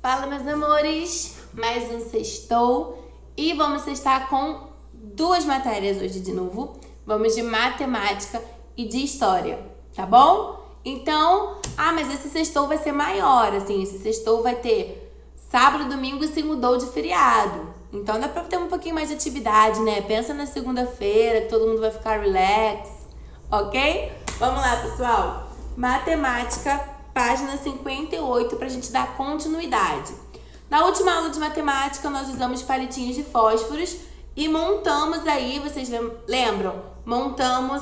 Fala, meus amores! Mais um sextou e vamos sextar com duas matérias hoje de novo. Vamos de matemática e de história, tá bom? Então, mas esse sextou vai ser maior, assim, esse sextou vai ter sábado, domingo e se mudou de feriado. Então dá pra ter um pouquinho mais de atividade, né? Pensa na segunda-feira, que todo mundo vai ficar relax, ok? Vamos lá, pessoal! Matemática, página 58, pra gente dar continuidade. Na última aula de matemática, nós usamos palitinhos de fósforos e montamos aí, vocês lembram? Montamos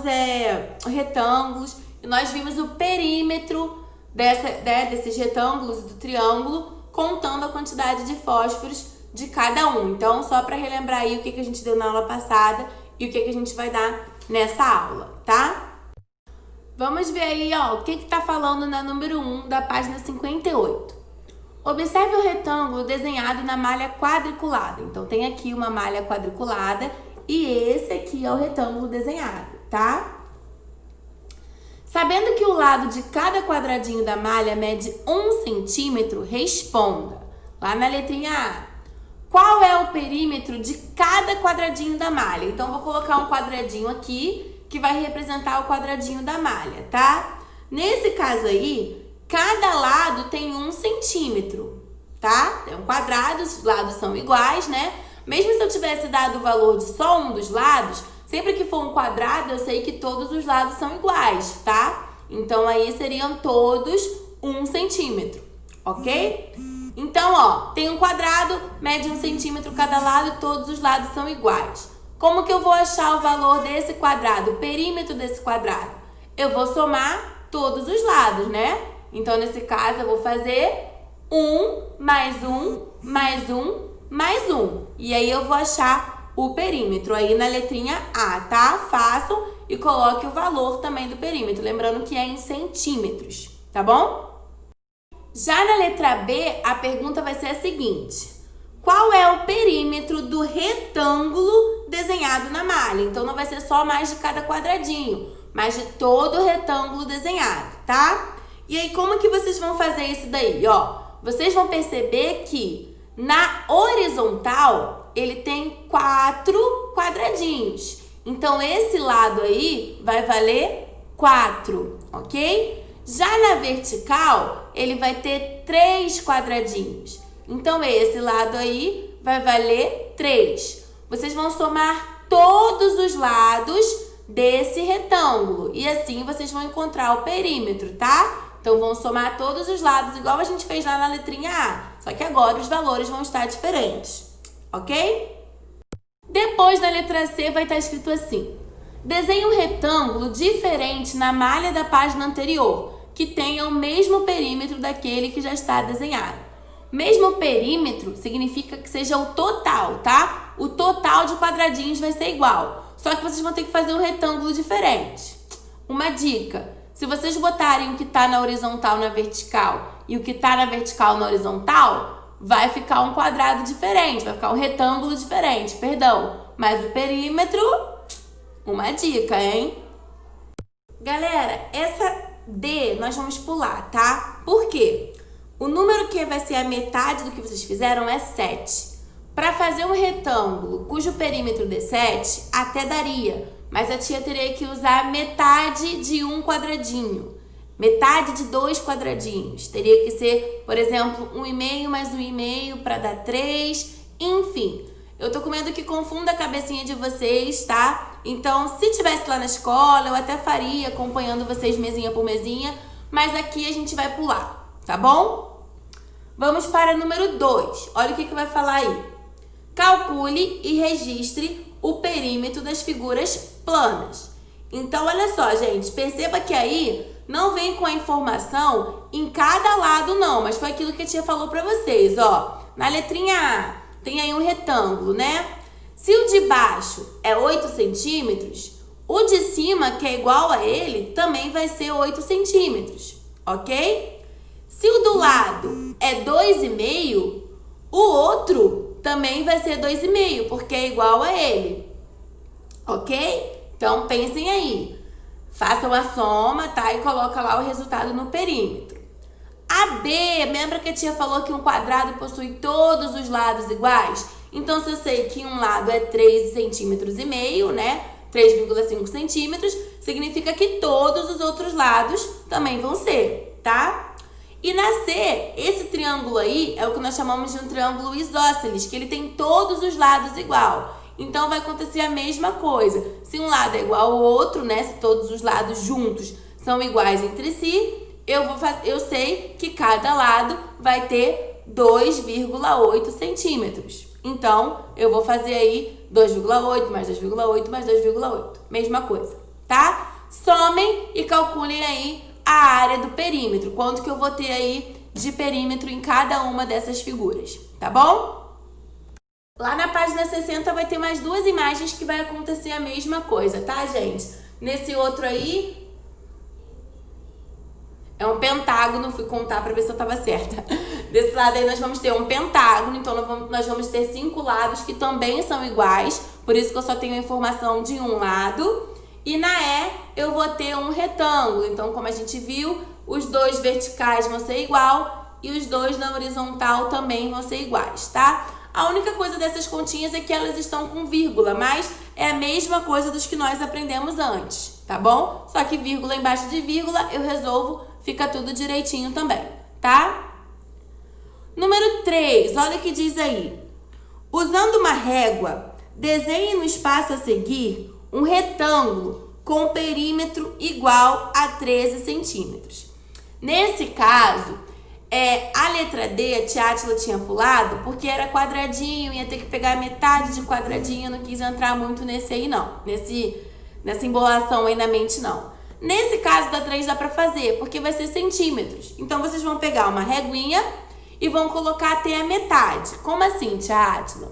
retângulos e nós vimos o perímetro desses retângulos do triângulo, contando a quantidade de fósforos de cada um. Então, só para relembrar aí o que a gente deu na aula passada e o que a gente vai dar nessa aula, tá? Vamos ver aí, ó, o que tá falando na número 1 da página 58. Observe o retângulo desenhado na malha quadriculada. Então, tem aqui uma malha quadriculada e esse aqui é o retângulo desenhado, tá? Sabendo que o lado de cada quadradinho da malha mede 1 centímetro, responda. Lá na letrinha A. Qual é o perímetro de cada quadradinho da malha? Então, vou colocar um quadradinho aqui que vai representar o quadradinho da malha, tá? Nesse caso aí, cada lado tem 1 centímetro, tá? É um quadrado, os lados são iguais, né? Mesmo se eu tivesse dado o valor de só um dos lados, sempre que for um quadrado, eu sei que todos os lados são iguais, tá? Então, aí seriam todos 1 centímetro, ok? Então, ó, tem um quadrado, mede 1 centímetro cada lado e todos os lados são iguais. Como que eu vou achar o valor desse quadrado, o perímetro desse quadrado? Eu vou somar todos os lados, né? Então, nesse caso, eu vou fazer 1 mais 1 mais 1 mais 1. E aí, eu vou achar o perímetro aí na letrinha A, tá? Façam e coloque o valor também do perímetro. Lembrando que é em centímetros, tá bom? Já na letra B, a pergunta vai ser a seguinte. Qual é o perímetro do retângulo desenhado na malha? Então, não vai ser só mais de cada quadradinho, mas de todo o retângulo desenhado, tá? E aí, como que vocês vão fazer isso daí? Ó, vocês vão perceber que na horizontal, ele tem 4 quadradinhos. Então, esse lado aí vai valer 4, ok? Já na vertical, ele vai ter 3 quadradinhos. Então, esse lado aí vai valer 3. Vocês vão somar todos os lados desse retângulo. E assim, vocês vão encontrar o perímetro, tá? Então, vão somar todos os lados, igual a gente fez lá na letrinha A. Só que agora os valores vão estar diferentes, ok? Depois, na letra C, vai estar escrito assim. Desenhe um retângulo diferente na malha da página anterior, que tenha o mesmo perímetro daquele que já está desenhado. Mesmo perímetro significa que seja o total, tá? O total de quadradinhos vai ser igual. Só que vocês vão ter que fazer um retângulo diferente. Uma dica. Se vocês botarem o que está na horizontal na vertical e o que está na vertical na horizontal, vai ficar um quadrado diferente, vai ficar um retângulo diferente, perdão. Mas o perímetro, uma dica, hein? Galera, essa D nós vamos pular, tá? Por quê? O número que vai ser a metade do que vocês fizeram é 7. Para fazer um retângulo cujo perímetro dê 7, até daria, mas a tia teria que usar metade de um quadradinho, metade de 2 quadradinhos. Teria que ser, por exemplo, 1,5 mais 1,5 para dar 3, enfim. Eu tô com medo que confunda a cabecinha de vocês, tá? Então, se tivesse lá na escola, eu até faria, acompanhando vocês mesinha por mesinha, mas aqui a gente vai pular. Tá bom? Vamos para o número 2. Olha o que vai falar aí. Calcule e registre o perímetro das figuras planas. Então, olha só, gente. Perceba que aí não vem com a informação em cada lado, não. Mas foi aquilo que a tia falou para vocês, ó. Na letrinha A, tem aí um retângulo, né? Se o de baixo é 8 centímetros, o de cima, que é igual a ele, também vai ser 8 centímetros, ok? Se o do lado é 2,5, o outro também vai ser 2,5, porque é igual a ele. Ok? Então, pensem aí. Façam a soma, tá? E coloca lá o resultado no perímetro. AB, lembra que a tia falou que um quadrado possui todos os lados iguais? Então, se eu sei que um lado é 13,5 centímetros, né? 3,5 centímetros, significa que todos os outros lados também vão ser, tá? E na C, esse triângulo aí é o que nós chamamos de um triângulo isósceles, que ele tem todos os lados igual. Então, vai acontecer a mesma coisa. Se um lado é igual ao outro, né? Se todos os lados juntos são iguais entre si, eu sei que cada lado vai ter 2,8 centímetros. Então, eu vou fazer aí 2,8 mais 2,8 mais 2,8. Mesma coisa, tá? Somem e calculem aí a área do perímetro. Quanto que eu vou ter aí de perímetro em cada uma dessas figuras, tá bom? Lá na página 60 vai ter mais duas imagens que vai acontecer a mesma coisa, tá, gente? Nesse outro aí, é um pentágono, fui contar para ver se eu estava certa. Desse lado aí nós vamos ter um pentágono, então nós vamos ter 5 lados que também são iguais, por isso que eu só tenho a informação de um lado. E na E eu vou ter um retângulo, então como a gente viu, os dois verticais vão ser igual e os dois na horizontal também vão ser iguais, tá? A única coisa dessas continhas é que elas estão com vírgula, mas é a mesma coisa dos que nós aprendemos antes, tá bom? Só que vírgula embaixo de vírgula eu resolvo, fica tudo direitinho também, tá? Número 3, olha o que diz aí. Usando uma régua, desenhe no espaço a seguir um retângulo com perímetro igual a 13 centímetros. Nesse caso, a letra D, a tia Átila tinha pulado, porque era quadradinho, ia ter que pegar metade de quadradinho, eu não quis entrar muito nesse aí não, nessa embolação aí na mente não. Nesse caso da 3 dá pra fazer, porque vai ser centímetros. Então, vocês vão pegar uma reguinha e vão colocar até a metade. Como assim, tia Átila?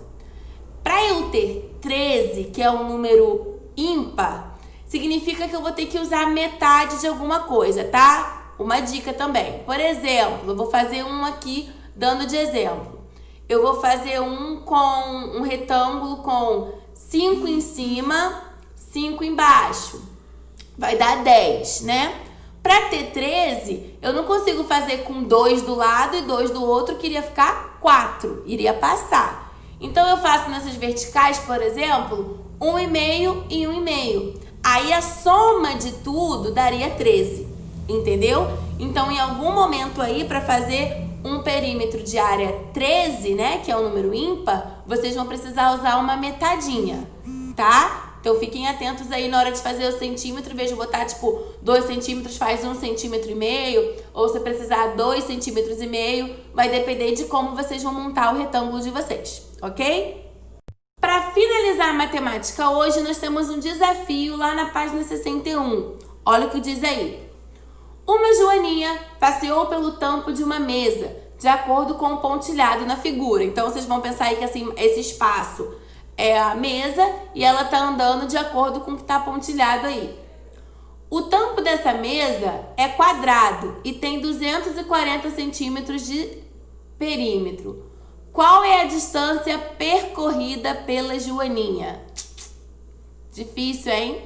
Para eu ter 13, que é um número ímpar, significa que eu vou ter que usar metade de alguma coisa, tá? Uma dica também. Por exemplo, eu vou fazer um aqui, dando de exemplo. Eu vou fazer um com um retângulo com 5 em cima, 5 embaixo. Vai dar 10, né? Para ter 13, eu não consigo fazer com 2 do lado e 2 do outro, que iria ficar 4, iria passar. Então, eu faço nessas verticais, por exemplo, 1,5 e 1,5. Aí, a soma de tudo daria 13, entendeu? Então, em algum momento aí, para fazer um perímetro de área 13, né, que é um número ímpar, vocês vão precisar usar uma metadinha, tá? Então, fiquem atentos aí na hora de fazer o centímetro. Em vez de botar, tipo, 2 centímetros, faz 1,5 centímetros. Ou se precisar, 2,5 centímetros. Vai depender de como vocês vão montar o retângulo de vocês, ok? Para finalizar a matemática hoje, nós temos um desafio lá na página 61. Olha o que diz aí. Uma joaninha passeou pelo tampo de uma mesa, de acordo com o pontilhado na figura. Então, vocês vão pensar aí que assim, esse espaço é a mesa e ela tá andando de acordo com o que tá pontilhado aí. O tampo dessa mesa é quadrado e tem 240 centímetros de perímetro. Qual é a distância percorrida pela joaninha? Difícil, hein?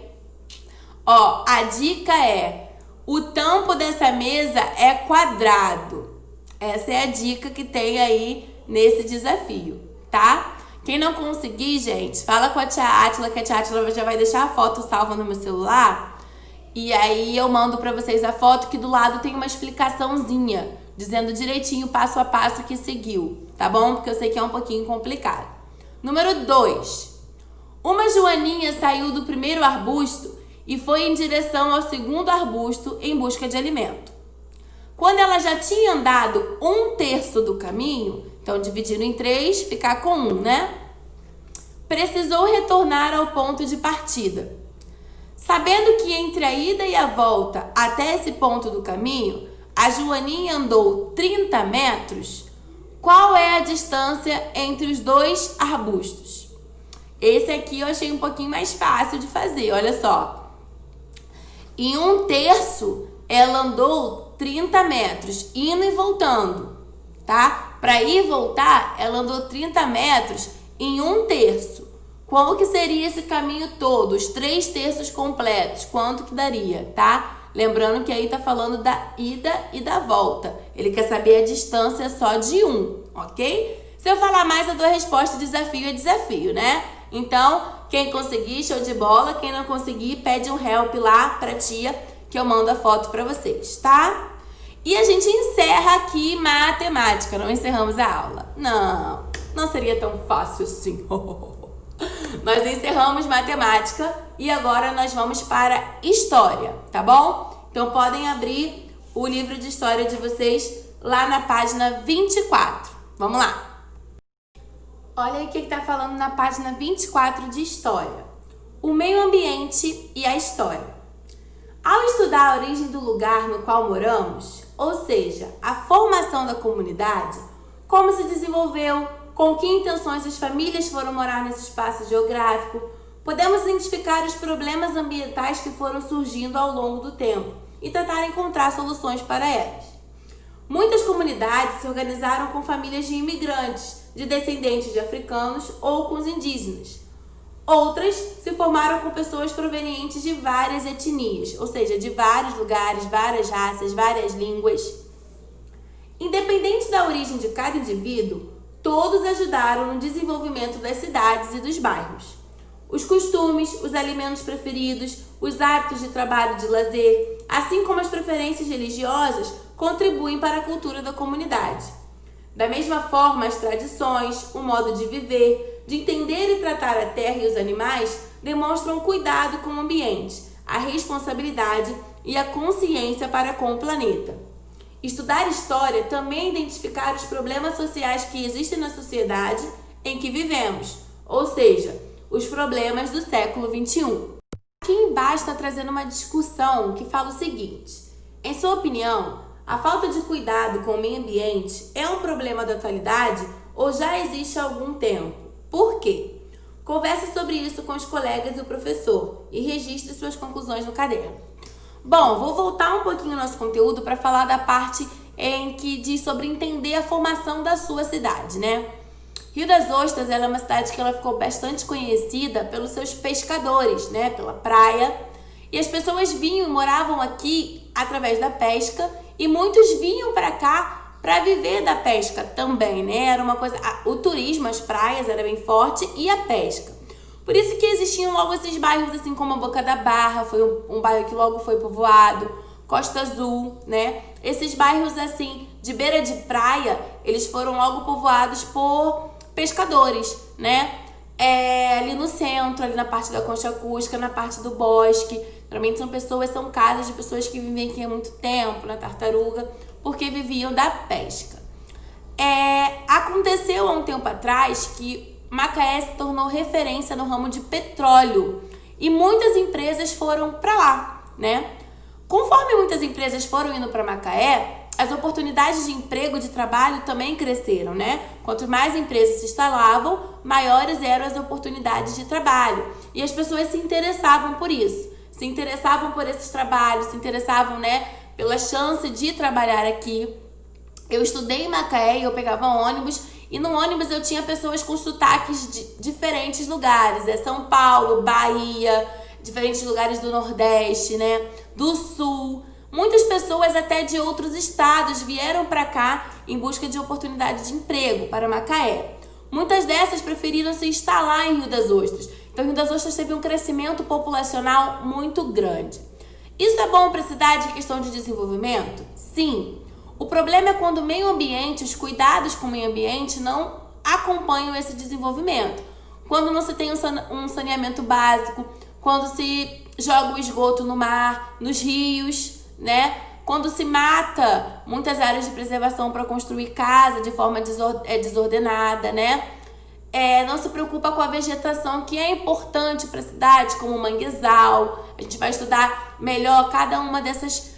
Ó, a dica é: o tampo dessa mesa é quadrado. Essa é a dica que tem aí nesse desafio, tá? Quem não conseguir, gente, fala com a tia Átila, que a tia Átila já vai deixar a foto salva no meu celular. E aí eu mando pra vocês a foto, que do lado tem uma explicaçãozinha, dizendo direitinho, passo a passo, que seguiu, tá bom? Porque eu sei que é um pouquinho complicado. Número 2. Uma joaninha saiu do primeiro arbusto e foi em direção ao segundo arbusto em busca de alimento. Quando ela já tinha andado 1/3 do caminho, então dividindo em 3, ficar com 1, né? Precisou retornar ao ponto de partida. Sabendo que entre a ida e a volta até esse ponto do caminho, a joaninha andou 30 metros, qual é a distância entre os dois arbustos? Esse aqui eu achei um pouquinho mais fácil de fazer, olha só. Em 1/3, ela andou 30 metros, indo e voltando, tá? Para ir e voltar, ela andou 30 metros em 1/3. Como que seria esse caminho todo? Os 3/3 completos, quanto que daria, tá? Lembrando que aí tá falando da ida e da volta. Ele quer saber a distância só de um, ok? Se eu falar mais, eu dou a resposta desafio é desafio, né? Então, quem conseguir, show de bola. Quem não conseguir, pede um help lá pra tia, que eu mando a foto pra vocês, tá? E a gente encerra aqui matemática. Não encerramos a aula. Não seria tão fácil assim. Nós encerramos matemática e agora nós vamos para história, tá bom? Então podem abrir o livro de história de vocês lá na página 24. Vamos lá. Olha aí o que está falando na página 24 de história. O meio ambiente e a história. Ao estudar a origem do lugar no qual moramos, ou seja, a formação da comunidade, como se desenvolveu, com que intenções as famílias foram morar nesse espaço geográfico, podemos identificar os problemas ambientais que foram surgindo ao longo do tempo e tentar encontrar soluções para elas. Muitas comunidades se organizaram com famílias de imigrantes, de descendentes de africanos ou com os indígenas. Outras se formaram com pessoas provenientes de várias etnias, ou seja, de vários lugares, várias raças, várias línguas. Independente da origem de cada indivíduo, todos ajudaram no desenvolvimento das cidades e dos bairros. Os costumes, os alimentos preferidos, os hábitos de trabalho e de lazer, assim como as preferências religiosas, contribuem para a cultura da comunidade. Da mesma forma, as tradições, o modo de viver, de entender e tratar a terra e os animais demonstram cuidado com o ambiente, a responsabilidade e a consciência para com o planeta. Estudar história também é identificar os problemas sociais que existem na sociedade em que vivemos, ou seja, os problemas do século XXI. Aqui embaixo está trazendo uma discussão que fala o seguinte: em sua opinião, a falta de cuidado com o meio ambiente é um problema da atualidade ou já existe há algum tempo? Por quê? Converse sobre isso com os colegas e o professor e registre suas conclusões no caderno. Bom, vou voltar um pouquinho no nosso conteúdo para falar da parte em que diz sobre entender a formação da sua cidade, né? Rio das Ostras ela é uma cidade que ela ficou bastante conhecida pelos seus pescadores, né? Pela praia. E as pessoas vinham e moravam aqui através da pesca e muitos vinham para cá para viver da pesca também, né? Era uma coisa, o turismo, as praias era bem forte e a pesca. Por isso que existiam logo esses bairros assim como a Boca da Barra, foi um bairro que logo foi povoado, Costa Azul, né? Esses bairros assim de beira de praia, eles foram logo povoados por pescadores, né? Ali no centro, ali na parte da concha acústica, na parte do bosque. Geralmente são casas de pessoas que vivem aqui há muito tempo, na Tartaruga, porque viviam da pesca. Aconteceu há um tempo atrás que Macaé se tornou referência no ramo de petróleo e muitas empresas foram para lá, né? Conforme muitas empresas foram indo para Macaé, as oportunidades de emprego, de trabalho também cresceram, né? Quanto mais empresas se instalavam, maiores eram as oportunidades de trabalho. E as pessoas se interessavam por isso. Se interessavam por esses trabalhos, se interessavam, né, pela chance de trabalhar aqui. Eu estudei em Macaé e eu pegava ônibus. E no ônibus eu tinha pessoas com sotaques de diferentes lugares. São Paulo, Bahia, diferentes lugares do Nordeste, né? Do Sul. Muitas pessoas até de outros estados vieram para cá em busca de oportunidade de emprego para Macaé. Muitas dessas preferiram se instalar em Rio das Ostras. Então, Rio das Ostras teve um crescimento populacional muito grande. Isso é bom para a cidade em questão de desenvolvimento? Sim. O problema é quando o meio ambiente, os cuidados com o meio ambiente não acompanham esse desenvolvimento. Quando não se tem um saneamento básico, quando se joga o esgoto no mar, nos rios, né? Quando se mata muitas áreas de preservação para construir casa de forma desordenada, né? Não se preocupa com a vegetação que é importante para a cidade, como o manguezal. A gente vai estudar melhor cada uma dessas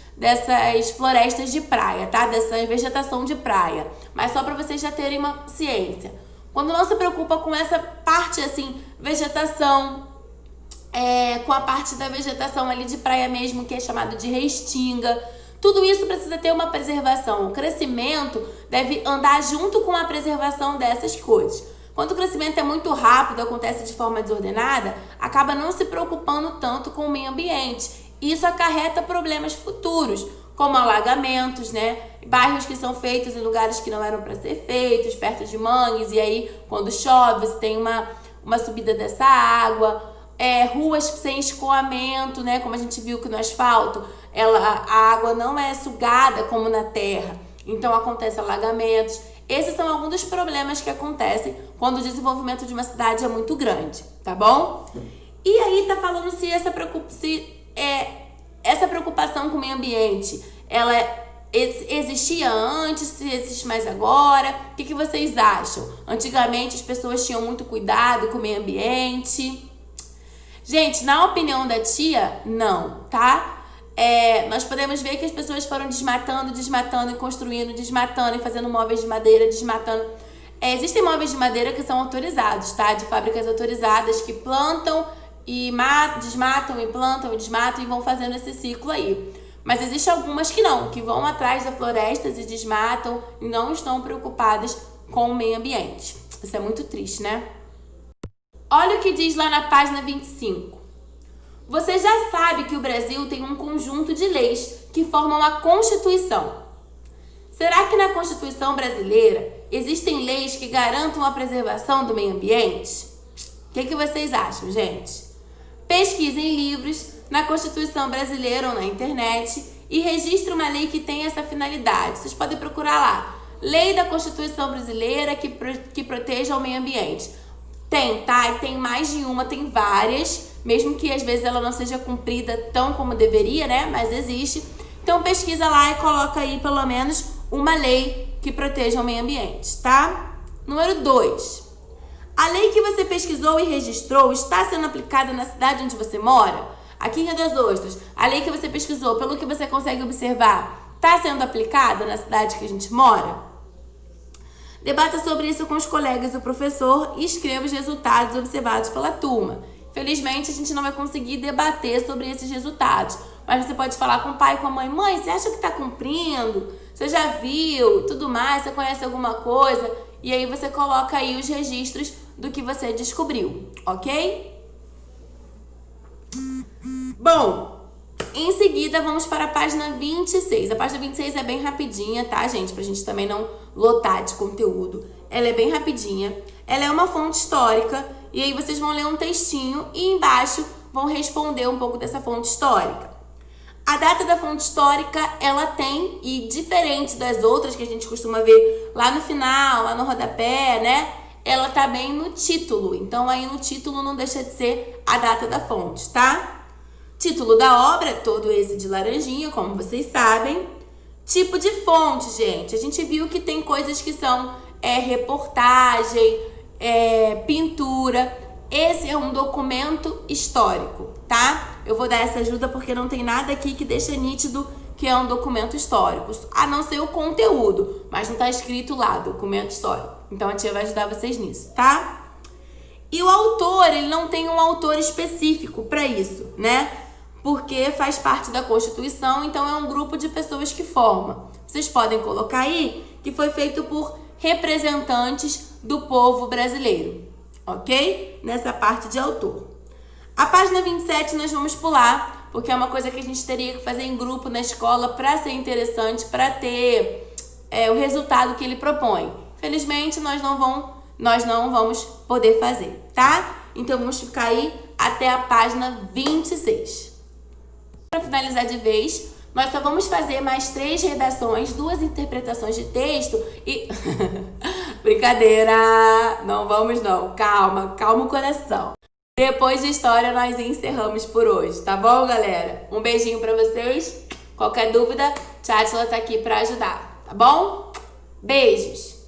florestas de praia, tá? Dessa vegetação de praia. Mas só para vocês já terem uma ciência. Quando não se preocupa com essa parte, assim, vegetação, com a parte da vegetação ali de praia mesmo, que é chamado de restinga, tudo isso precisa ter uma preservação. O crescimento deve andar junto com a preservação dessas coisas. Quando o crescimento é muito rápido, acontece de forma desordenada, acaba não se preocupando tanto com o meio ambiente. Isso acarreta problemas futuros, como alagamentos, né? Bairros que são feitos em lugares que não eram para ser feitos, perto de mangues, e aí quando chove você tem uma subida dessa água, ruas sem escoamento, né? Como a gente viu que no asfalto, a água não é sugada como na terra, então acontece alagamentos. Esses são alguns dos problemas que acontecem quando o desenvolvimento de uma cidade é muito grande, tá bom? E aí tá falando se essa preocupação com o meio ambiente, ela existia antes, se existe mais agora. O que vocês acham? Antigamente as pessoas tinham muito cuidado com o meio ambiente. Gente, na opinião da tia, não, tá? Nós podemos ver que as pessoas foram desmatando e construindo, desmatando e fazendo móveis de madeira, desmatando. Existem móveis de madeira que são autorizados, tá? De fábricas autorizadas que plantam e desmatam e plantam e desmatam e vão fazendo esse ciclo aí. Mas existem algumas que não, que vão atrás das florestas e desmatam e não estão preocupadas com o meio ambiente. Isso é muito triste, né? Olha o que diz lá na página 25. Você já sabe que o Brasil tem um conjunto de leis que formam a Constituição. Será que na Constituição brasileira existem leis que garantam a preservação do meio ambiente? O que vocês acham, gente? Pesquise em livros, na Constituição brasileira ou na internet e registre uma lei que tenha essa finalidade. Vocês podem procurar lá. Lei da Constituição brasileira que proteja o meio ambiente. Tem, tá? E tem mais de uma, tem várias, mesmo que às vezes ela não seja cumprida tão como deveria, né? Mas existe. Então pesquisa lá e coloca aí pelo menos uma lei que proteja o meio ambiente, tá? Número 2. A lei que você pesquisou e registrou está sendo aplicada na cidade onde você mora? Aqui em Rio das Ostras, a lei que você pesquisou, pelo que você consegue observar, está sendo aplicada na cidade que a gente mora? Debata sobre isso com os colegas do professor e escreva os resultados observados pela turma. Felizmente, a gente não vai conseguir debater sobre esses resultados, mas você pode falar com o pai e com a mãe. Mãe, você acha que está cumprindo? Você já viu? Tudo mais? Você conhece alguma coisa? E aí você coloca aí os registros do que você descobriu, ok? Bom, em seguida vamos para a página 26. A página 26 é bem rapidinha, tá, gente? Pra gente também não lotar de conteúdo. Ela é bem rapidinha. Ela é uma fonte histórica e aí vocês vão ler um textinho e embaixo vão responder um pouco dessa fonte histórica. A data da fonte histórica, ela tem, e diferente das outras que a gente costuma ver lá no final, lá no rodapé, né? Ela tá bem no título. Então aí no título não deixa de ser a data da fonte, tá? Título da obra, todo esse de laranjinha, como vocês sabem. Tipo de fonte, gente. A gente viu que tem coisas que são reportagem, pintura. Esse é um documento histórico, tá? Eu vou dar essa ajuda porque não tem nada aqui que deixa nítido que é um documento histórico, a não ser o conteúdo, mas não tá escrito lá, documento histórico. Então a tia vai ajudar vocês nisso, tá? E o autor, ele não tem um autor específico para isso, né? Porque faz parte da Constituição, então é um grupo de pessoas que forma. Vocês podem colocar aí que foi feito por representantes do povo brasileiro, ok? Nessa parte de autor. A página 27 nós vamos pular, porque é uma coisa que a gente teria que fazer em grupo na escola para ser interessante, para ter o resultado que ele propõe. Felizmente, nós não vamos poder fazer, tá? Então, vamos ficar aí até a página 26. Para finalizar de vez, nós só vamos fazer mais 3 redações, 2 interpretações de texto e... Brincadeira! Não vamos não. Calma, calma o coração. Depois de história, nós encerramos por hoje, tá bom, galera? Um beijinho pra vocês. Qualquer dúvida, Tchátila tá aqui pra ajudar, tá bom? Beijos!